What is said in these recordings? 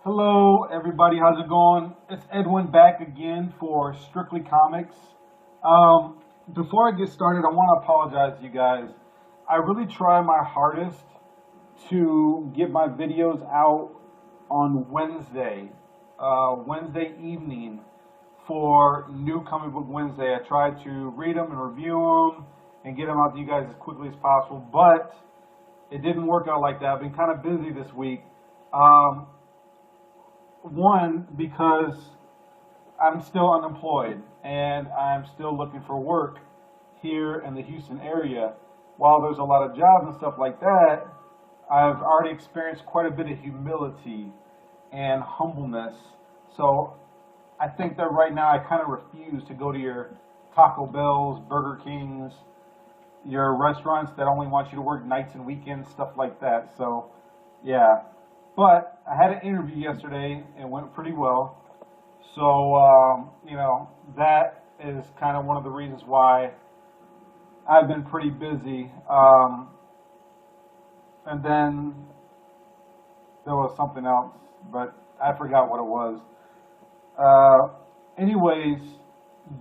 Hello, everybody. How's it going? It's Edwin back again for Strictly Comics. Before I get started, I want to apologize to you guys. I really try my hardest to get my videos out on Wednesday evening for New Comic Book Wednesday. I try to read them and review them and get them out to you guys as quickly as possible, but it didn't work out like that. I've been kind of busy this week. One, because I'm still unemployed and I'm still looking for work here in the Houston area. While there's a lot of jobs and stuff like that, I've already experienced quite a bit of humility and humbleness. So I think that right now I kind of refuse to go to your Taco Bells, Burger Kings, your restaurants that only want you to work nights and weekends, stuff like that. So yeah. But I had an interview yesterday. It went pretty well. So, that is kind of one of the reasons why I've been pretty busy. And then there was something else, but I forgot what it was. Anyways,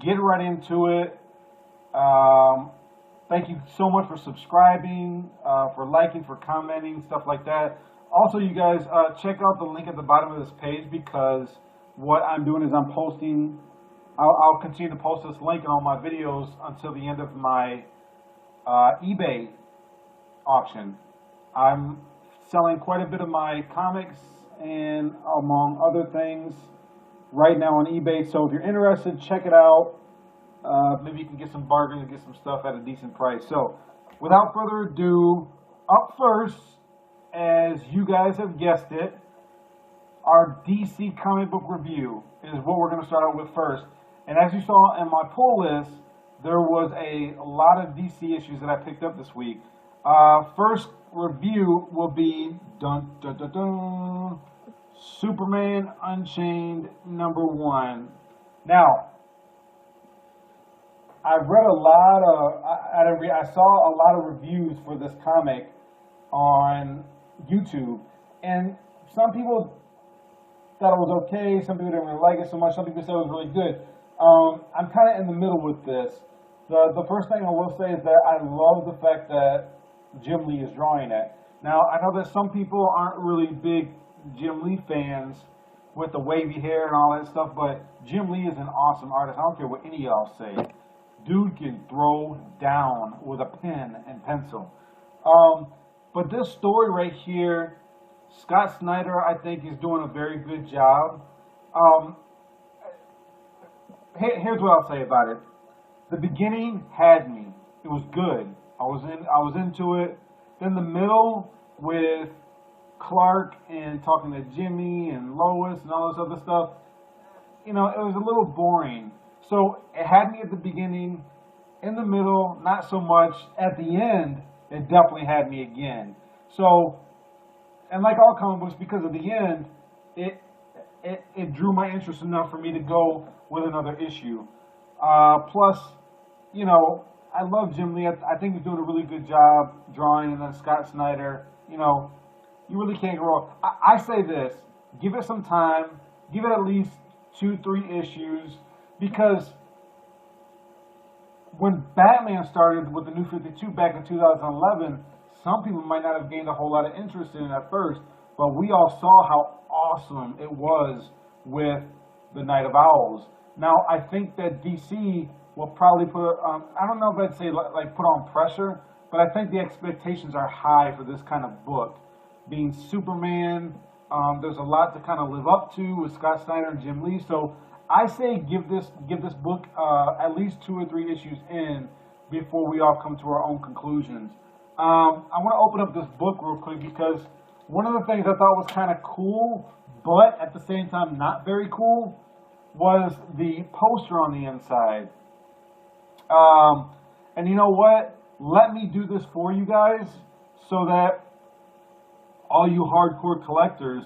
get right into it. Thank you so much for subscribing, for liking, for commenting, stuff like that. Also, you guys, check out the link at the bottom of this page, because what I'm doing is I'm posting, I'll continue to post this link in all my videos until the end of my eBay auction. I'm selling quite a bit of my comics and among other things right now on eBay. So if you're interested, check it out. Maybe you can get some bargains and get some stuff at a decent price. So without further ado, up first, as you guys have guessed it, our DC comic book review is what we're going to start out with first. And as you saw in my pull list, there was a lot of DC issues that I picked up this week. First review will be Superman Unchained #1. Now, I've read a lot of, I saw a lot of reviews for this comic on YouTube, and some people thought it was okay, some people didn't really like it so much, some people said it was really good. I'm kind of in the middle with this. The first thing I will say is that I love the fact that Jim Lee is drawing it. Now, I know that some people aren't really big Jim Lee fans with the wavy hair and all that stuff, but Jim Lee is an awesome artist. I don't care what any of y'all say. Dude can throw down with a pen and pencil. But this story right here, Scott Snyder, I think, is doing a very good job. Here's what I'll say about it. The beginning had me. It was good. I was into it. Then the middle with Clark and talking to Jimmy and Lois and all this other stuff, it was a little boring. So it had me at the beginning, in the middle, not so much. At the end, it definitely had me again. So, and like all comic books, because of the end, it drew my interest enough for me to go with another issue. Plus, I love Jim Lee. I think he's doing a really good job drawing, and then Scott Snyder, you really can't go wrong. I say this, give it some time, give it at least 2-3 issues, because when Batman started with the New 52 back in 2011, some people might not have gained a whole lot of interest in it at first, but we all saw how awesome it was with the Night of Owls. Now, I think that DC will probably put, I don't know if I'd say like put on pressure, but I think the expectations are high for this kind of book. Being Superman, there's a lot to kind of live up to with Scott Snyder and Jim Lee, so I say give this book at least 2 or 3 issues in before we all come to our own conclusions. I want to open up this book real quick, because one of the things I thought was kind of cool, but at the same time not very cool, was the poster on the inside. And you know what? Let me do this for you guys, so that all you hardcore collectors,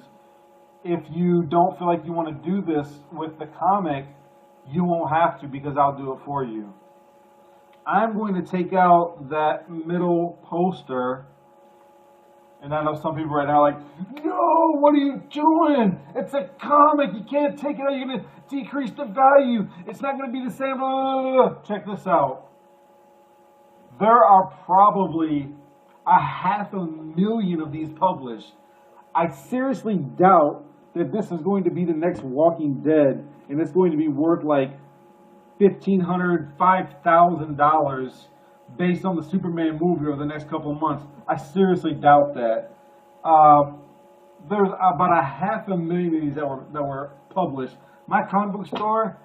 if you don't feel like you want to do this with the comic, you won't have to, because I'll do it for you. I'm going to take out that middle poster And I know some people right now are like, no, what are you doing? It's a comic. You can't take it out. You're going to decrease the value. It's not going to be the same. Blah, blah, blah. Check this out. There are probably 500,000 of these published. I seriously doubt that this is going to be the next Walking Dead, and it's going to be worth like $1,500, $5,000 based on the Superman movie over the next couple of months. I seriously doubt that. There's about 500,000 of these that were published. My comic book store,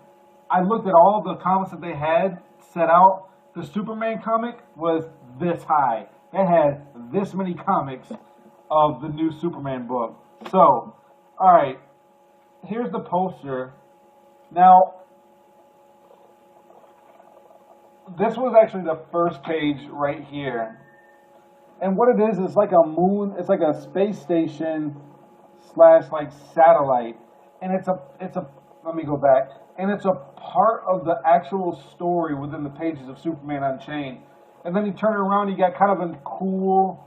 I looked at all the comics that they had set out. The Superman comic was this high. It had this many comics of the new Superman book. So, alright, here's the poster. Now, this was actually the first page right here. And what it is, it's like a moon, it's like a space station slash like satellite. And it's a, let me go back. And it's a part of the actual story within the pages of Superman Unchained. And then you turn it around, you got kind of a cool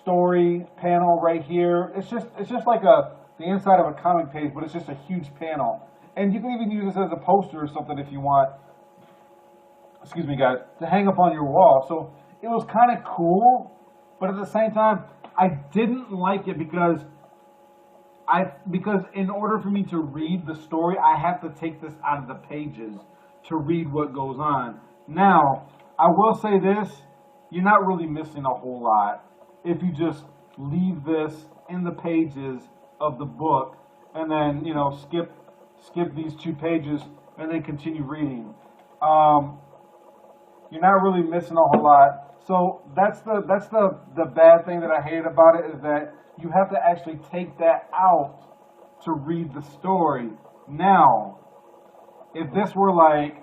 story panel right here. It's just like the inside of a comic page, but it's just a huge panel. And you can even use this as a poster or something if you want, excuse me guys, to hang up on your wall. So it was kind of cool, but at the same time, I didn't like it because in order for me to read the story, I have to take this out of the pages to read what goes on. Now, I will say this, you're not really missing a whole lot if you just leave this in the pages of the book and then, you know, skip these 2 pages and then continue reading. You're not really missing a whole lot. So that's the bad thing that I hate about it, is that you have to actually take that out to read the story. Now, if this were like,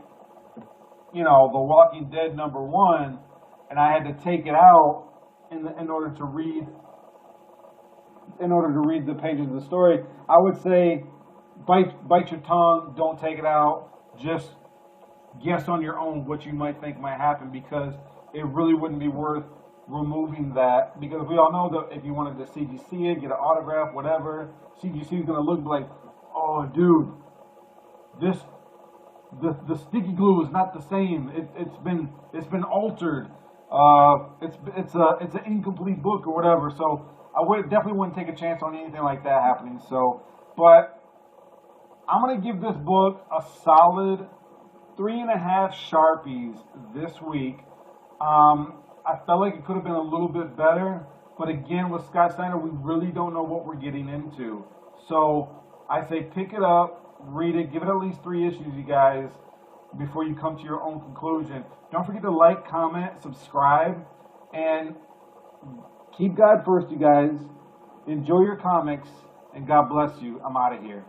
you know, The Walking Dead #1, and I had to take it out in order to read the pages of the story, I would say bite your tongue, don't take it out, just guess on your own what you might think might happen, because it really wouldn't be worth removing that, because we all know that if you wanted to CGC it, get an autograph, whatever, CGC is going to look like, oh dude, the sticky glue is not the same. It's been altered. It's an incomplete book or whatever. So I definitely wouldn't take a chance on anything like that happening. So, but I'm gonna give this book a solid 3.5 Sharpies this week. I felt like it could have been a little bit better, but again, with Scott Snyder, we really don't know what we're getting into. So I say pick it up, read it, give it at least 3 issues, you guys, before you come to your own conclusion. Don't forget to like, comment, subscribe, and keep God first, you guys. Enjoy your comics, and God bless you. I'm out of here.